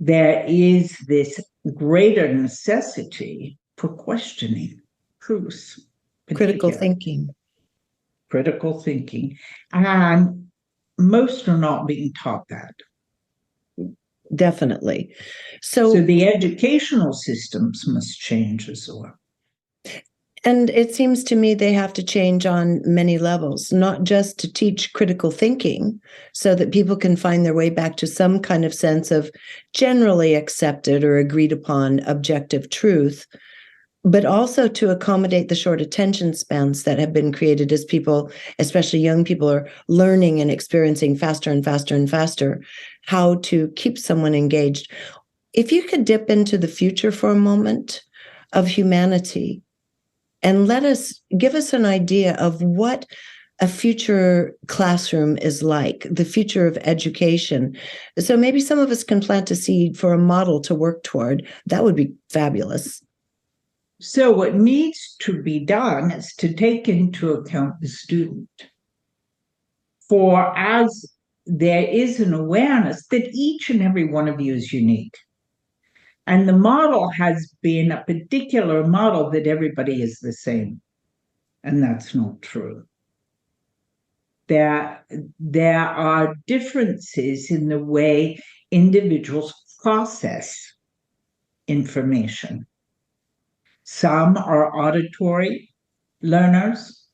there is this greater necessity for questioning truth, critical thinking. Critical thinking. And most are not being taught that. Definitely. So the educational systems must change as well. And it seems to me they have to change on many levels, not just to teach critical thinking so that people can find their way back to some kind of sense of generally accepted or agreed upon objective truth, but also to accommodate the short attention spans that have been created as people, especially young people, are learning and experiencing faster and faster and faster how to keep someone engaged. If you could dip into the future for a moment of humanity, and give us an idea of what a future classroom is like, the future of education. So maybe some of us can plant a seed for a model to work toward. That would be fabulous. So what needs to be done is to take into account the student. For as there is an awareness that each and every one of you is unique. And the model has been a particular model that everybody is the same. And that's not true. There are differences in the way individuals process information. Some are auditory learners.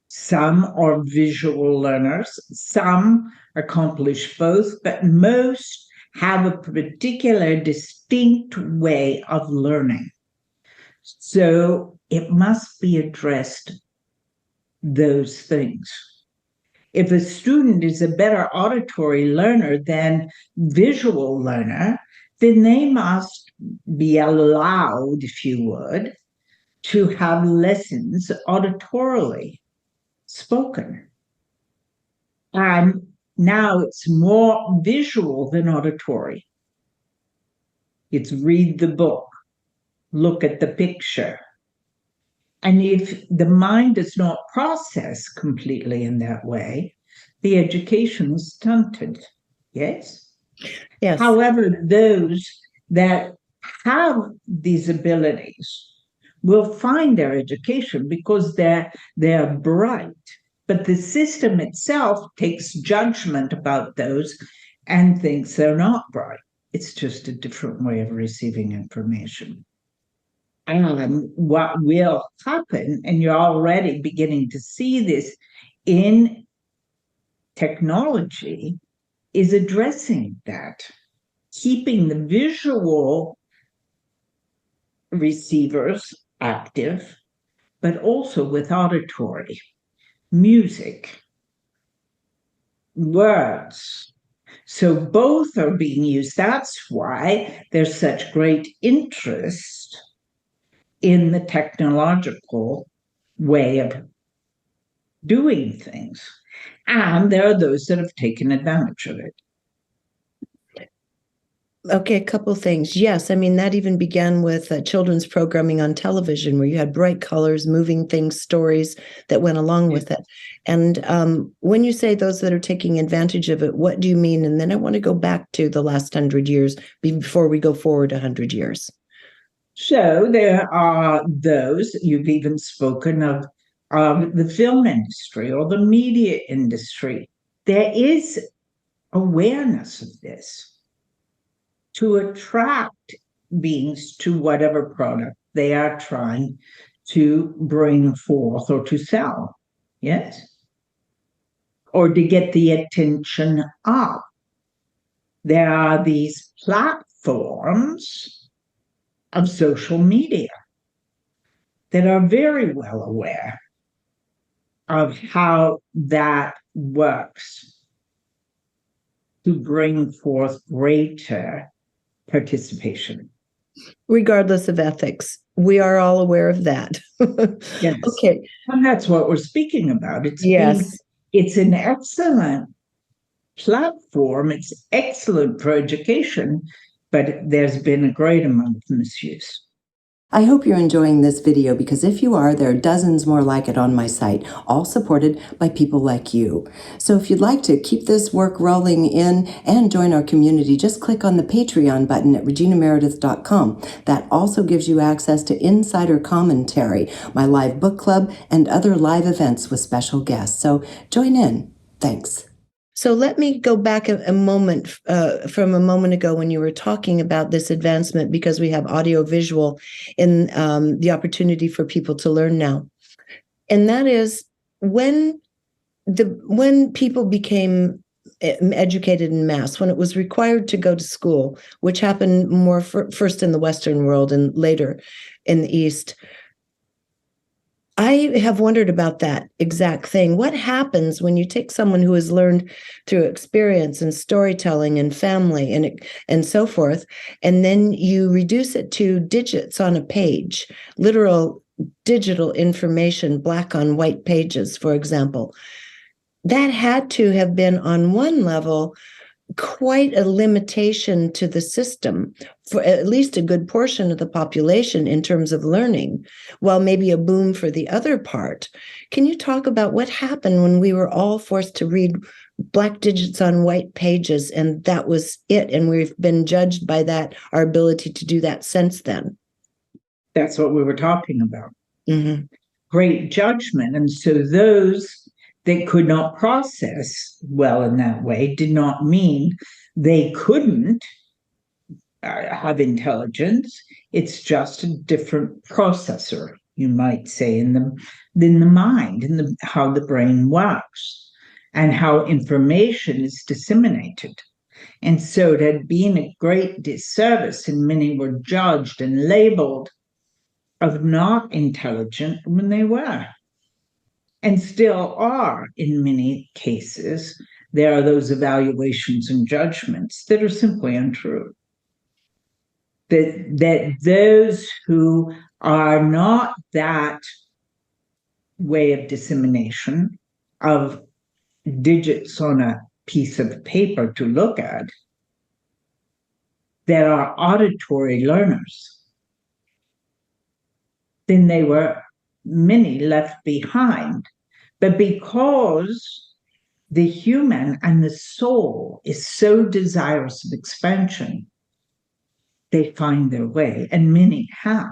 Some are visual learners. Some accomplish both, but most have a particular distinct way of learning. So it must be addressed, those things. If a student is a better auditory learner than visual learner, then they must be allowed, if you would, to have lessons auditorily spoken. And now it's more visual than auditory. It's read the book, look at the picture. And if the mind does not process completely in that way, the education is stunted. Yes? Yes. However, those that have these abilities will find their education because they're bright. But the system itself takes judgment about those and thinks they're not bright. It's just a different way of receiving information. And what will happen, and you're already beginning to see this in technology, is addressing that, keeping the visual receivers active, but also with auditory, music, words. So both are being used. That's why there's such great interest in the technological way of doing things. And there are those that have taken advantage of it. Okay, a couple things. Yes, I mean, that even began with children's programming on television where you had bright colors, moving things, stories that went along with it. And when you say those that are taking advantage of it, what do you mean? And then I want to go back to the last 100 years before we go forward 100 years. So there are those, you've even spoken of the film industry or the media industry. There is awareness of this to attract beings to whatever product they are trying to bring forth or to sell. Yes? Or to get the attention up. There are these platforms of social media that are very well aware of how that works to bring forth greater participation. Regardless of ethics, we are all aware of that. Yes. Okay. And that's what we're speaking about. Yes. It's an excellent platform. It's excellent for education, but there's been a great amount of misuse. I hope you're enjoying this video, because if you are, there are dozens more like it on my site, all supported by people like you. So if you'd like to keep this work rolling in and join our community, just click on the Patreon button at reginameredith.com. That also gives you access to insider commentary, my live book club, and other live events with special guests. So join in. Thanks. So let me go back a moment from a moment ago when you were talking about this advancement, because we have audio visual in the opportunity for people to learn now. And that is when people became educated in mass, when it was required to go to school, which happened more first in the Western world and later in the East. I have wondered about that exact thing. What happens when you take someone who has learned through experience and storytelling and family and so forth, and then you reduce it to digits on a page, literal digital information, black on white pages, for example? That had to have been, on one level, quite a limitation to the system for at least a good portion of the population in terms of learning, while maybe a boom for the other part. Can you talk about what happened when we were all forced to read black digits on white pages, and that was it, and we've been judged by that, our ability to do that since then? That's what we were talking about. Mm-hmm. Great judgment. And so those that could not process well in that way did not mean they couldn't have intelligence. It's just a different processor, you might say, in the mind, in how the brain works and how information is disseminated. And so it had been a great disservice, and many were judged and labeled of not intelligent when they were, and still are in many cases. There are those evaluations and judgments that are simply untrue. That those who are not that way of dissemination of digits on a piece of paper to look at, that are auditory learners, then they were many left behind. But because the human and the soul is so desirous of expansion, they find their way, and many have.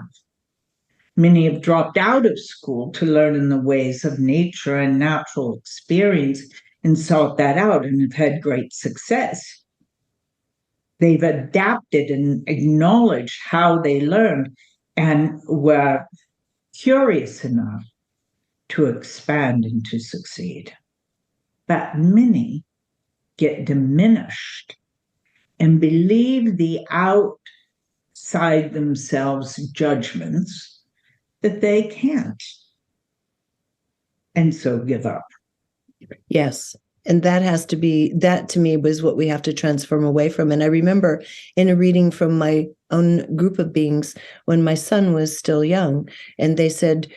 Many have dropped out of school to learn in the ways of nature and natural experience and sought that out and have had great success. They've adapted and acknowledged how they learned and were curious enough to expand and to succeed. But many get diminished and believe the outside themselves judgments that they can't, and so give up. Yes. And that to me was what we have to transform away from. And I remember in a reading from my own group of beings when my son was still young, and they said,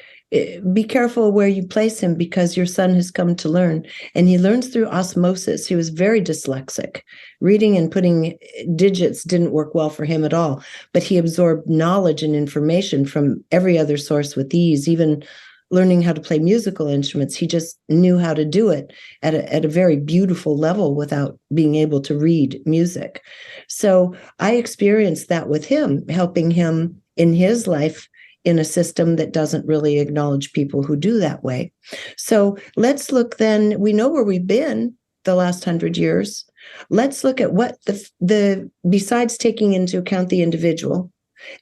be careful where you place him, because your son has come to learn. And he learns through osmosis. He was very dyslexic. Reading and putting digits didn't work well for him at all. But he absorbed knowledge and information from every other source with ease, even learning how to play musical instruments. He just knew how to do it at a very beautiful level without being able to read music. So I experienced that with him, helping him in his life in a system that doesn't really acknowledge people who do that way. So let's look then, we know where we've been the last 100 years. Let's look at what the besides taking into account the individual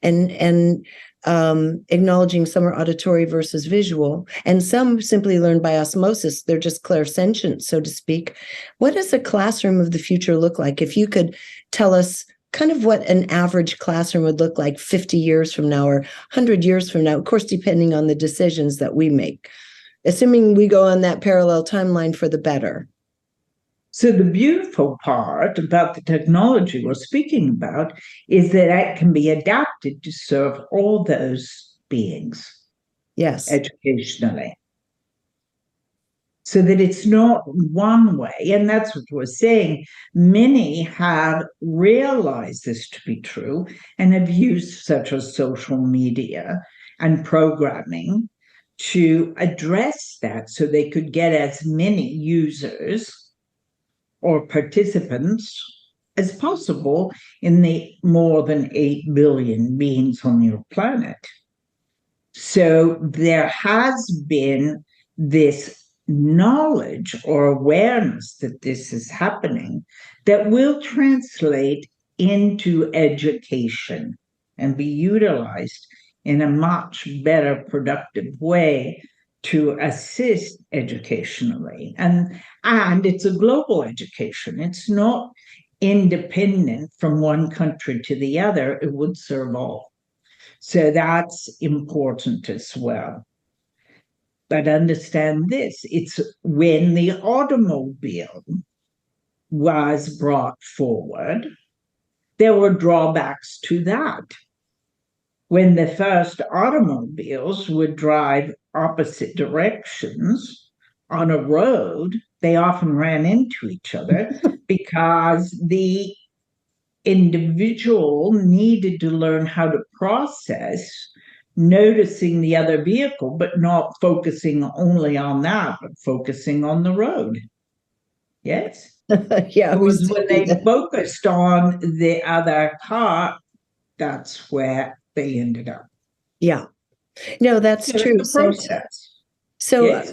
and acknowledging some are auditory versus visual, and some simply learn by osmosis. They're just clairsentient, so to speak. What does a classroom of the future look like? If you could tell us kind of what an average classroom would look like 50 years from now or 100 years from now, of course, depending on the decisions that we make, assuming we go on that parallel timeline for the better. So the beautiful part about the technology we're speaking about is that it can be adapted to serve all those beings. Yes. Educationally. so that it's not one way. And that's what we're saying. Many have realized this to be true and have used such as social media and programming to address that so they could get as many users or participants as possible in the more than 8 billion beings on your planet. So there has been this knowledge or awareness that this is happening that will translate into education and be utilized in a much better productive way to assist educationally. And it's a global education. It's not independent from one country to the other. It would serve all. So that's important as well. But understand this, it's when the automobile was brought forward, there were drawbacks to that. When the first automobiles would drive opposite directions on a road, they often ran into each other because the individual needed to learn how to process noticing the other vehicle, but not focusing only on that, but focusing on the road. Yes? Yeah, we Because still when do they that. focused on the other car, that's where they ended up. Yeah. No, that's So it's true. a process. So, Yes.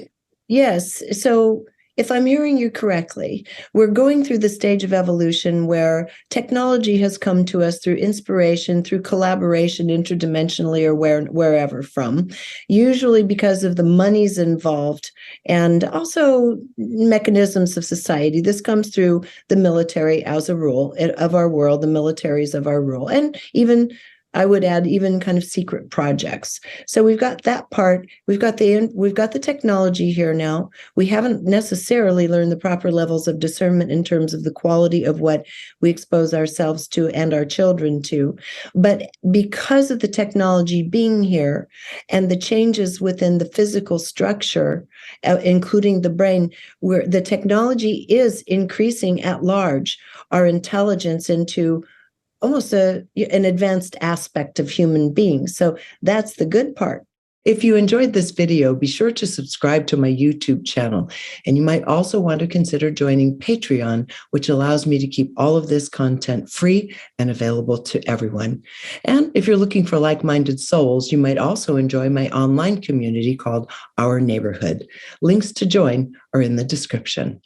yes. So, if I'm hearing you correctly, we're going through the stage of evolution where technology has come to us through inspiration, through collaboration interdimensionally or wherever from, usually because of the monies involved and also mechanisms of society. This comes through the military as a rule of our world, the militaries of our rule, and even I would add even kind of secret projects. So we've got that part. We've got the technology here now. We haven't necessarily learned the proper levels of discernment in terms of the quality of what we expose ourselves to and our children to. But because of the technology being here and the changes within the physical structure, including the brain, where the technology is increasing at large our intelligence into almost an advanced aspect of human beings. So that's the good part. If you enjoyed this video, be sure to subscribe to my YouTube channel. And you might also want to consider joining Patreon, which allows me to keep all of this content free and available to everyone. And if you're looking for like-minded souls, you might also enjoy my online community called Our Neighborhood. Links to join are in the description.